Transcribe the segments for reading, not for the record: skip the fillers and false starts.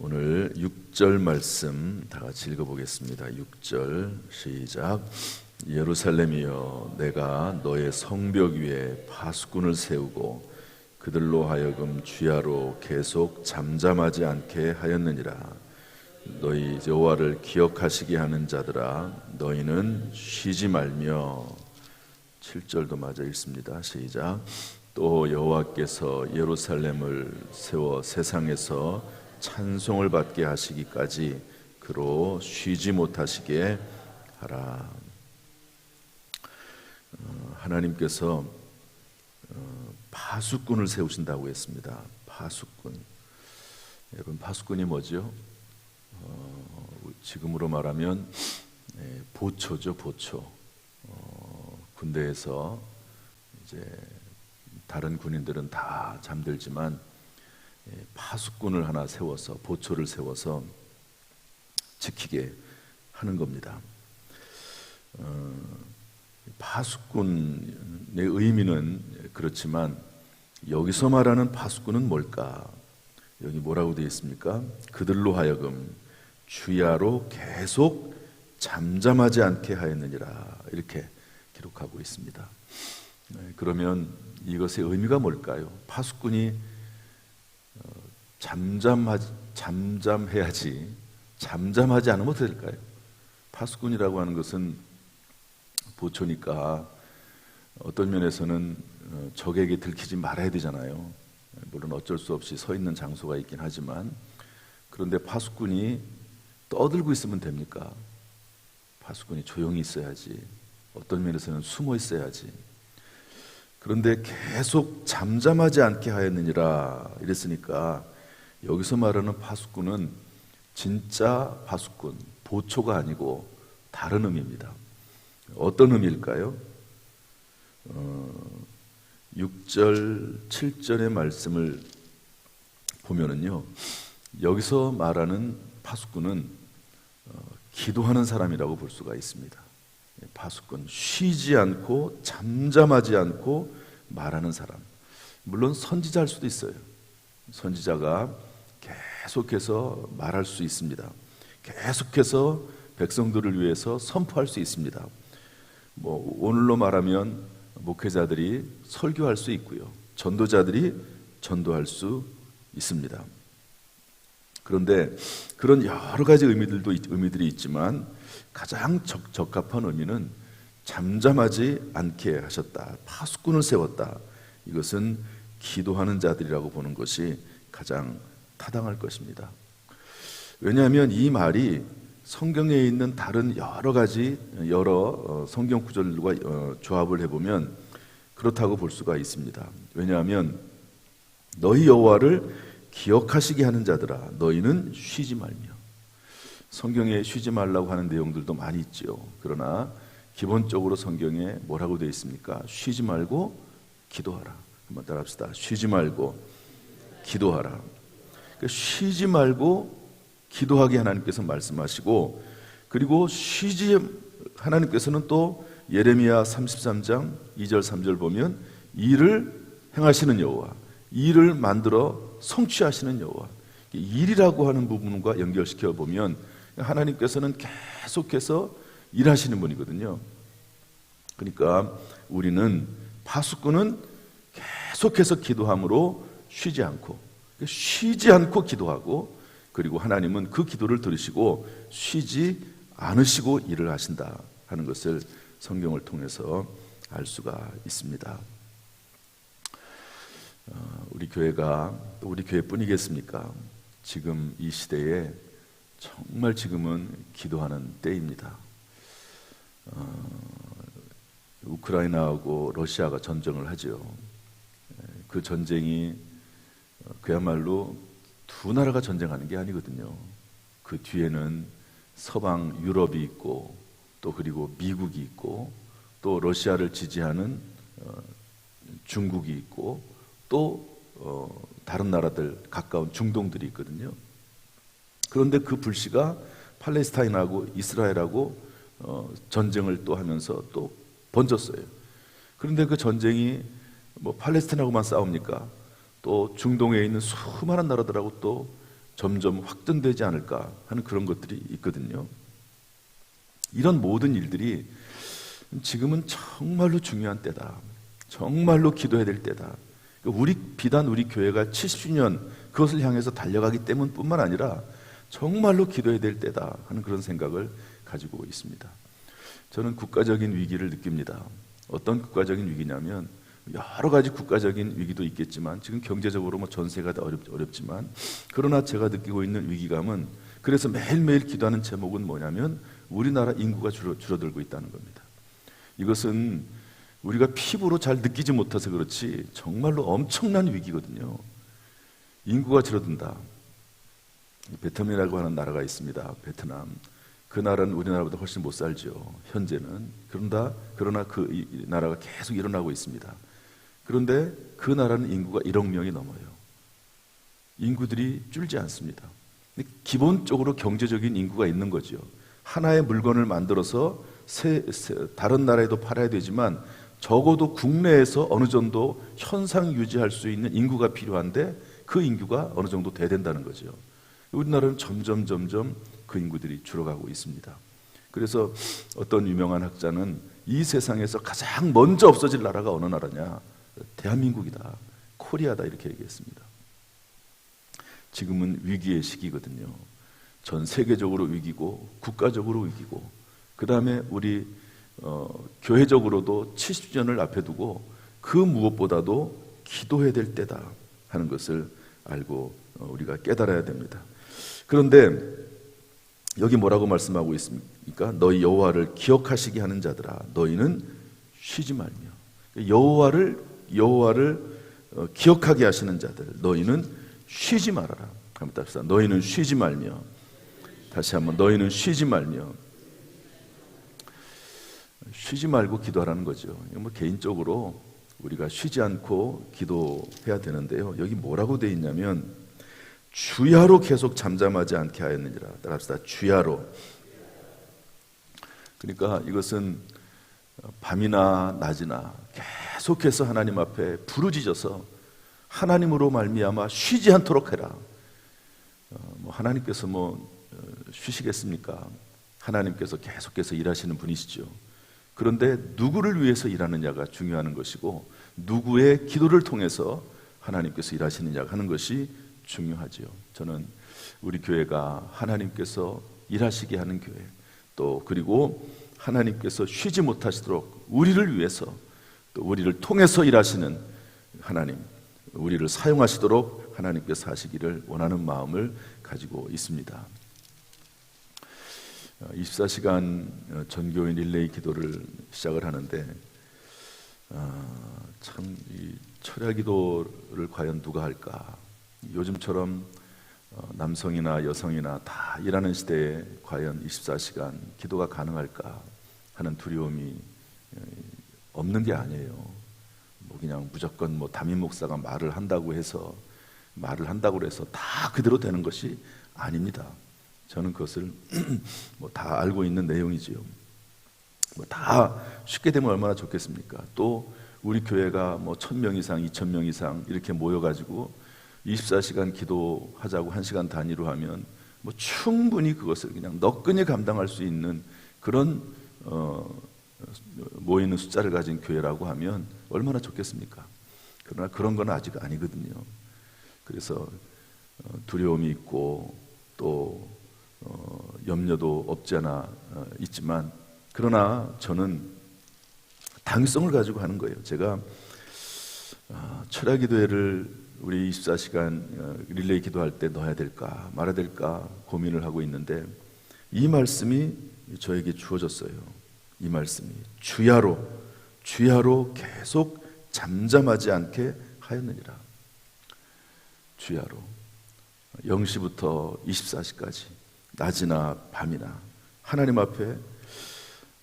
오늘 6절 말씀 다 같이 읽어보겠습니다. 6절 시작. 예루살렘이여, 내가 너의 성벽 위에 파수꾼을 세우고 그들로 하여금 주야로 계속 잠잠하지 않게 하였느니라. 너희 여호와를 기억하시게 하는 자들아, 너희는 쉬지 말며. 7절도 마저 읽습니다. 시작. 또 여호와께서 예루살렘을 세워 세상에서 찬송을 받게 하시기까지 그로 쉬지 못하시게 하라. 하나님께서 파수꾼을 세우신다고 했습니다. 파수꾼. 여러분, 파수꾼이 뭐죠? 지금으로 말하면 보초죠, 보초. 군대에서 이제 다른 군인들은 다 잠들지만 파수꾼을 하나 세워서, 보초를 세워서 지키게 하는 겁니다. 파수꾼의 의미는 그렇지만 여기서 말하는 파수꾼은 뭘까? 여기 뭐라고 되어 있습니까? 그들로 하여금 주야로 계속 잠잠하지 않게 하였느니라, 이렇게 기록하고 있습니다. 그러면 이것의 의미가 뭘까요? 파수꾼이 잠잠해야지, 잠잠하지 않으면 어떻게 될까요? 파수꾼이라고 하는 것은 보초니까 어떤 면에서는 적에게 들키지 말아야 되잖아요. 물론 어쩔 수 없이 서 있는 장소가 있긴 하지만, 그런데 파수꾼이 떠들고 있으면 됩니까? 파수꾼이 조용히 있어야지, 어떤 면에서는 숨어 있어야지. 그런데 계속 잠잠하지 않게 하였느니라 이랬으니까 여기서 말하는 파수꾼은 진짜 파수꾼, 보초가 아니고 다른 의미입니다. 어떤 의미일까요? 6절, 7절의 말씀을 보면은요, 여기서 말하는 파수꾼은 기도하는 사람이라고 볼 수가 있습니다. 파수꾼, 쉬지 않고 잠잠하지 않고 말하는 사람. 물론 선지자일 수도 있어요. 선지자가 계속해서 말할 수 있습니다. 계속해서 백성들을 위해서 선포할 수 있습니다. 오늘로 말하면 목회자들이 설교할 수 있고요, 전도자들이 전도할 수 있습니다. 그런데 그런 여러 가지 의미들이 있지만 가장 적합한 의미는 잠잠하지 않게 하셨다, 파수꾼을 세웠다. 이것은 기도하는 자들이라고 보는 것이 가장 타당할 것입니다. 왜냐하면 이 말이 성경에 있는 다른 여러 성경 구절과 조합을 해보면 그렇다고 볼 수가 있습니다. 왜냐하면 너희 여호와를 기억하시게 하는 자들아, 너희는 쉬지 말며. 성경에 쉬지 말라고 하는 내용들도 많이 있죠. 그러나 기본적으로 성경에 뭐라고 되어 있습니까? 쉬지 말고 기도하라. 한번 따라합시다. 쉬지 말고 기도하라. 그러니까 쉬지 말고 기도하게 하나님께서 말씀하시고, 그리고 하나님께서는 또 예레미야 33장 2절 3절 보면 일을 행하시는 여호와, 일을 만들어 성취하시는 여호와, 일이라고 하는 부분과 연결시켜 보면 하나님께서는 계속해서 일하시는 분이거든요. 그러니까 우리는, 파수꾼은 계속해서 기도함으로 쉬지 않고 기도하고, 그리고 하나님은 그 기도를 들으시고 쉬지 않으시고 일을 하신다 하는 것을 성경을 통해서 알 수가 있습니다. 우리 교회가 또 우리 교회뿐이겠습니까? 지금 이 시대에 정말 지금은 기도하는 때입니다. 우크라이나하고 러시아가 전쟁을 하죠. 그 전쟁이 그야말로 두 나라가 전쟁하는 게 아니거든요. 그 뒤에는 서방 유럽이 있고, 또 그리고 미국이 있고, 또 러시아를 지지하는 중국이 있고, 또 다른 나라들, 가까운 중동들이 있거든요. 그런데 그 불씨가 팔레스타인하고 이스라엘하고 전쟁을 또 하면서 또 번졌어요. 그런데 그 전쟁이 팔레스타인하고만 싸웁니까? 또 중동에 있는 수많은 나라들하고 또 점점 확장되지 않을까 하는 그런 것들이 있거든요. 이런 모든 일들이 지금은 정말로 중요한 때다. 정말로 기도해야 될 때다. 비단 우리 교회가 70주년 그것을 향해서 달려가기 때문뿐만 아니라 정말로 기도해야 될 때다 하는 그런 생각을 가지고 있습니다. 저는 국가적인 위기를 느낍니다. 어떤 국가적인 위기냐면 여러 가지 국가적인 위기도 있겠지만 지금 경제적으로 뭐 전세가 어렵지만 그러나 제가 느끼고 있는 위기감은 그래서 매일매일 기도하는 제목은 뭐냐면 우리나라 인구가 줄어들고 있다는 겁니다. 이것은 우리가 피부로 잘 느끼지 못해서 그렇지 정말로 엄청난 위기거든요. 인구가 줄어든다. 베트남이라고 하는 나라가 있습니다. 베트남. 그 나라는 우리나라보다 훨씬 못 살죠. 현재는. 그러나 그 나라가 계속 일어나고 있습니다. 그런데 그 나라는 인구가 1억 명이 넘어요. 인구들이 줄지 않습니다. 기본적으로 경제적인 인구가 있는 거죠. 하나의 물건을 만들어서 다른 나라에도 팔아야 되지만 적어도 국내에서 어느 정도 현상 유지할 수 있는 인구가 필요한데 그 인구가 어느 정도 돼야 된다는 거죠. 우리나라는 점점 그 인구들이 줄어가고 있습니다. 그래서 어떤 유명한 학자는 이 세상에서 가장 먼저 없어질 나라가 어느 나라냐? 대한민국이다. 코리아다 이렇게 얘기했습니다. 지금은 위기의 시기거든요. 전 세계적으로 위기고 국가적으로 위기고 그 다음에 우리 교회적으로도 70주년을 앞에 두고 그 무엇보다도 기도해야 될 때다 하는 것을 알고 우리가 깨달아야 됩니다. 그런데 여기 뭐라고 말씀하고 있습니까? 너희 여호와를 기억하시게 하는 자들아 너희는 쉬지 말며 여호와를 기억하게 하시는 자들 너희는 쉬지 말아라. 한번 답시다. 너희는 쉬지 말며 다시 한번 너희는 쉬지 말며 쉬지 말고 기도하라는 거죠. 뭐 개인적으로 우리가 쉬지 않고 기도해야 되는데요. 여기 뭐라고 되어 있냐면 주야로 계속 잠잠하지 않게 하였느니라. 따라합시다. 주야로. 그러니까 이것은 밤이나 낮이나 계속해서 하나님 앞에 부르짖어서 하나님으로 말미암아 쉬지 않도록 해라. 하나님께서 쉬시겠습니까? 하나님께서 계속해서 일하시는 분이시죠. 그런데 누구를 위해서 일하느냐가 중요한 것이고 누구의 기도를 통해서 하나님께서 일하시느냐 하는 것이 중요하지요. 저는 우리 교회가 하나님께서 일하시게 하는 교회 또 그리고 하나님께서 쉬지 못하시도록 우리를 위해서 또 우리를 통해서 일하시는 하나님 우리를 사용하시도록 하나님께서 하시기를 원하는 마음을 가지고 있습니다. 24시간 전교인 릴레이 기도를 시작을 하는데 참 이 철야 기도를 과연 누가 할까? 요즘처럼 남성이나 여성이나 다 일하는 시대에 과연 24시간 기도가 가능할까 하는 두려움이 없는 게 아니에요. 그냥 무조건 담임 목사가 말을 한다고 해서 다 그대로 되는 것이 아닙니다. 저는 그것을 다 알고 있는 내용이지요. 다 쉽게 되면 얼마나 좋겠습니까? 또 우리 교회가 1,000명 이상, 2,000명 이상 이렇게 모여가지고 24시간 기도하자고 1시간 단위로 하면 충분히 그것을 그냥 너끈히 감당할 수 있는 그런 모이는 숫자를 가진 교회라고 하면 얼마나 좋겠습니까? 그러나 그런 건 아직 아니거든요. 그래서 두려움이 있고 또 염려도 없지 않아 있지만 그러나 저는 당위성을 가지고 하는 거예요. 제가 철야 기도회를 우리 24시간 릴레이 기도할 때 넣어야 될까 말아야 될까 고민을 하고 있는데 이 말씀이 저에게 주어졌어요. 이 말씀이 주야로 계속 잠잠하지 않게 하였느니라. 주야로 0시부터 24시까지 낮이나 밤이나 하나님 앞에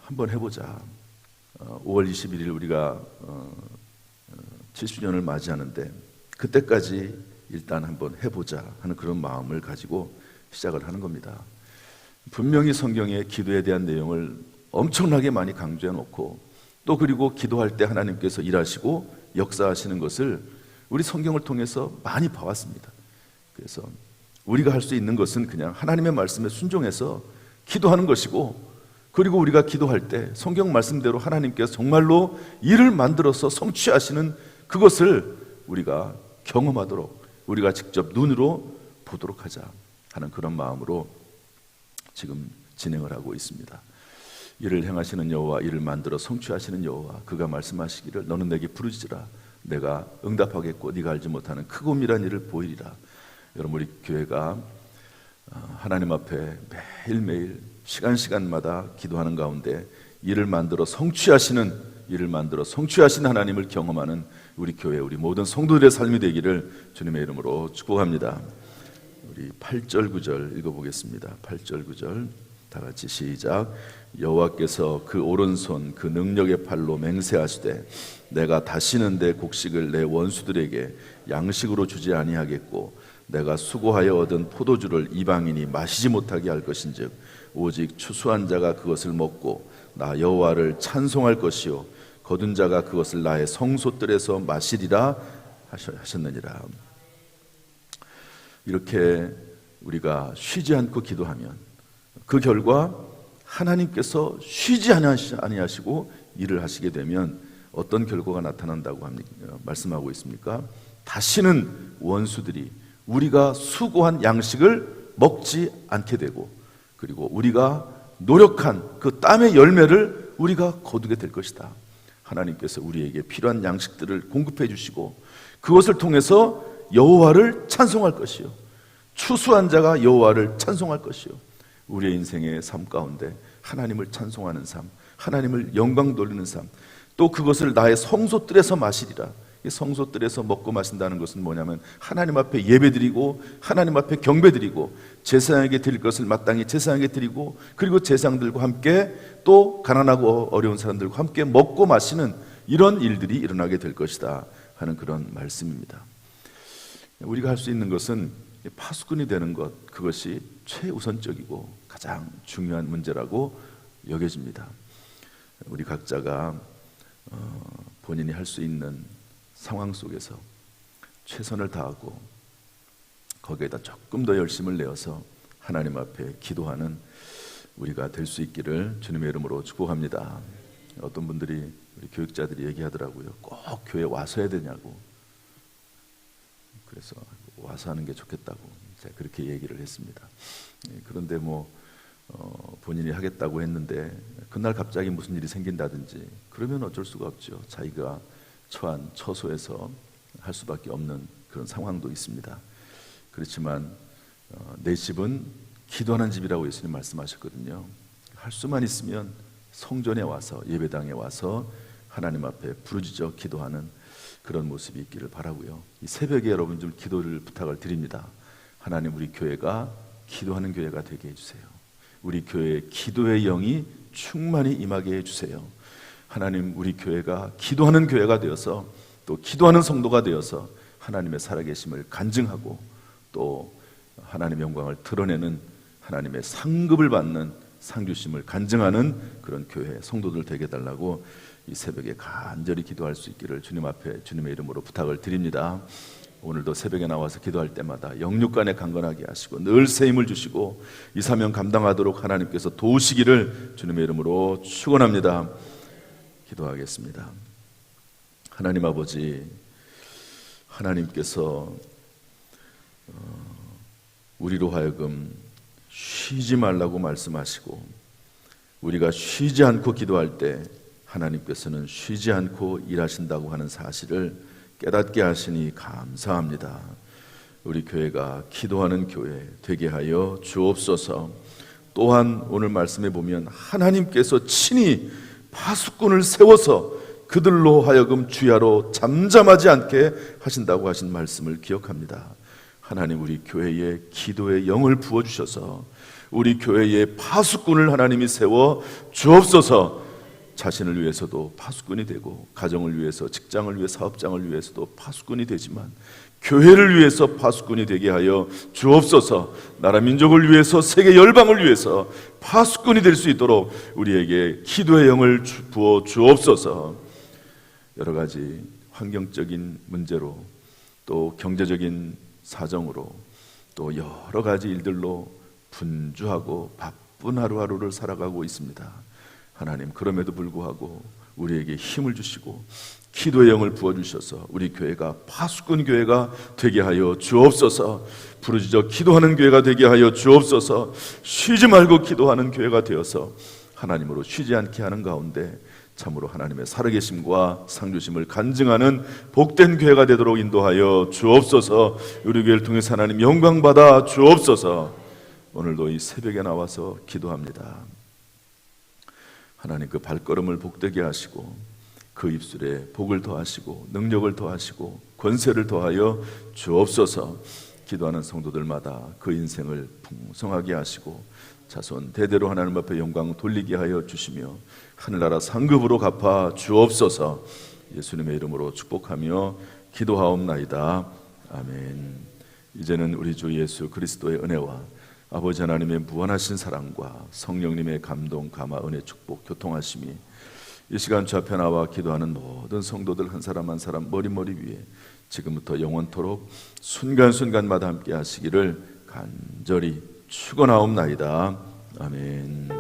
한번 해보자. 5월 21일 우리가 70주년을 맞이하는데 그때까지 일단 한번 해보자 하는 그런 마음을 가지고 시작을 하는 겁니다. 분명히 성경에 기도에 대한 내용을 엄청나게 많이 강조해 놓고 또 그리고 기도할 때 하나님께서 일하시고 역사하시는 것을 우리 성경을 통해서 많이 봐왔습니다. 그래서 우리가 할 수 있는 것은 그냥 하나님의 말씀에 순종해서 기도하는 것이고, 그리고 우리가 기도할 때 성경 말씀대로 하나님께서 정말로 일을 만들어서 성취하시는 그것을 우리가 경험하도록, 우리가 직접 눈으로 보도록 하자 하는 그런 마음으로 지금 진행을 하고 있습니다. 일을 행하시는 여호와, 일을 만들어 성취하시는 여호와, 그가 말씀하시기를 너는 내게 부르짖으라 내가 응답하겠고 네가 알지 못하는 크고 미란 일을 보이리라. 여러분, 우리 교회가 하나님 앞에 매일매일 시간마다 기도하는 가운데 일을 만들어 성취하시는 하나님을 경험하는 우리 교회, 우리 모든 성도들의 삶이 되기를 주님의 이름으로 축복합니다. 우리 8절 9절 읽어보겠습니다. 8절 9절 다 같이 시작. 여호와께서 그 오른손 그 능력의 팔로 맹세하시되 내가 다시는 내 곡식을 내 원수들에게 양식으로 주지 아니하겠고 내가 수고하여 얻은 포도주를 이방인이 마시지 못하게 할 것인즉 오직 추수한 자가 그것을 먹고 나 여호와를 찬송할 것이요 거둔 자가 그것을 나의 성소뜰에서 마시리라 하셨느니라. 이렇게 우리가 쉬지 않고 기도하면 그 결과 하나님께서 쉬지 아니하시고 일을 하시게 되면 어떤 결과가 나타난다고 말씀하고 있습니까? 다시는 원수들이 우리가 수고한 양식을 먹지 않게 되고, 그리고 우리가 노력한 그 땀의 열매를 우리가 거두게 될 것이다. 하나님께서 우리에게 필요한 양식들을 공급해 주시고 그것을 통해서 여호와를 찬송할 것이요 추수한 자가 여호와를 찬송할 것이요 우리의 인생의 삶 가운데 하나님을 찬송하는 삶, 하나님을 영광 돌리는 삶, 또 그것을 나의 성소뜰에서 마시리라. 성소뜰에서 먹고 마신다는 것은 뭐냐면 하나님 앞에 예배드리고 하나님 앞에 경배드리고 제사장에게 드릴 것을 마땅히 제사장에게 드리고, 그리고 제사장들과 함께 또 가난하고 어려운 사람들과 함께 먹고 마시는 이런 일들이 일어나게 될 것이다 하는 그런 말씀입니다. 우리가 할 수 있는 것은 파수꾼이 되는 것, 그것이 최우선적이고 가장 중요한 문제라고 여겨집니다. 우리 각자가 본인이 할 수 있는 상황 속에서 최선을 다하고 거기에다 조금 더 열심을 내어서 하나님 앞에 기도하는 우리가 될 수 있기를 주님의 이름으로 축복합니다. 어떤 분들이, 우리 교육자들이 얘기하더라고요. 꼭 교회 와서 해야 되냐고. 그래서 와서 하는 게 좋겠다고 제가 그렇게 얘기를 했습니다. 그런데 본인이 하겠다고 했는데 그날 갑자기 무슨 일이 생긴다든지 그러면 어쩔 수가 없죠. 자기가 처한 처소에서 할 수밖에 없는 그런 상황도 있습니다. 그렇지만 내 집은 기도하는 집이라고 예수님 말씀하셨거든요. 할 수만 있으면 성전에 와서, 예배당에 와서 하나님 앞에 부르짖어 기도하는 그런 모습이 있기를 바라고요. 이 새벽에 여러분 좀 기도를 부탁을 드립니다. 하나님, 우리 교회가 기도하는 교회가 되게 해주세요. 우리 교회에 기도의 영이 충만히 임하게 해주세요. 하나님, 우리 교회가 기도하는 교회가 되어서, 또 기도하는 성도가 되어서 하나님의 살아계심을 간증하고 또 하나님의 영광을 드러내는, 하나님의 상급을 받는 상주심을 간증하는 그런 교회 성도들 되게 해달라고 이 새벽에 간절히 기도할 수 있기를 주님 앞에 주님의 이름으로 부탁을 드립니다. 오늘도 새벽에 나와서 기도할 때마다 영육간에 강건하게 하시고 늘 새 힘을 주시고 이 사명 감당하도록 하나님께서 도우시기를 주님의 이름으로 축원합니다. 기도하겠습니다. 하나님 아버지, 하나님께서 우리로 하여금 쉬지 말라고 말씀하시고 우리가 쉬지 않고 기도할 때 하나님께서는 쉬지 않고 일하신다고 하는 사실을 깨닫게 하시니 감사합니다. 우리 교회가 기도하는 교회 되게 하여 주옵소서. 또한 오늘 말씀에 보면 하나님께서 친히 파수꾼을 세워서 그들로 하여금 주야로 잠잠하지 않게 하신다고 하신 말씀을 기억합니다. 하나님, 우리 교회에 기도의 영을 부어주셔서 우리 교회에 파수꾼을 하나님이 세워 주옵소서. 자신을 위해서도 파수꾼이 되고 가정을 위해서, 직장을 위해, 사업장을 위해서도 파수꾼이 되지만 교회를 위해서 파수꾼이 되게 하여 주옵소서. 나라 민족을 위해서, 세계 열방을 위해서 파수꾼이 될 수 있도록 우리에게 기도의 영을 부어 주옵소서. 여러 가지 환경적인 문제로 또 경제적인 사정으로 또 여러 가지 일들로 분주하고 바쁜 하루하루를 살아가고 있습니다. 하나님, 그럼에도 불구하고 우리에게 힘을 주시고 기도의 영을 부어주셔서 우리 교회가 파수꾼 교회가 되게 하여 주옵소서. 부르짖어 기도하는 교회가 되게 하여 주옵소서. 쉬지 말고 기도하는 교회가 되어서 하나님으로 쉬지 않게 하는 가운데 참으로 하나님의 살아계심과 상주심을 간증하는 복된 교회가 되도록 인도하여 주옵소서. 우리 교회를 통해서 하나님 영광받아 주옵소서. 오늘도 이 새벽에 나와서 기도합니다. 하나님, 그 발걸음을 복되게 하시고 그 입술에 복을 더하시고 능력을 더하시고 권세를 더하여 주옵소서. 기도하는 성도들마다 그 인생을 풍성하게 하시고 자손 대대로 하나님 앞에 영광 돌리게 하여 주시며 하늘나라 상급으로 갚아 주옵소서. 예수님의 이름으로 축복하며 기도하옵나이다. 아멘. 이제는 우리 주 예수 그리스도의 은혜와 아버지 하나님의 무한하신 사랑과 성령님의 감동, 감화, 은혜, 축복, 교통하심이 이 시간 주 앞에 나와 기도하는 모든 성도들 한 사람 한 사람 머리머리 위에 지금부터 영원토록 순간순간마다 함께 하시기를 간절히 축원하옵나이다. 아멘.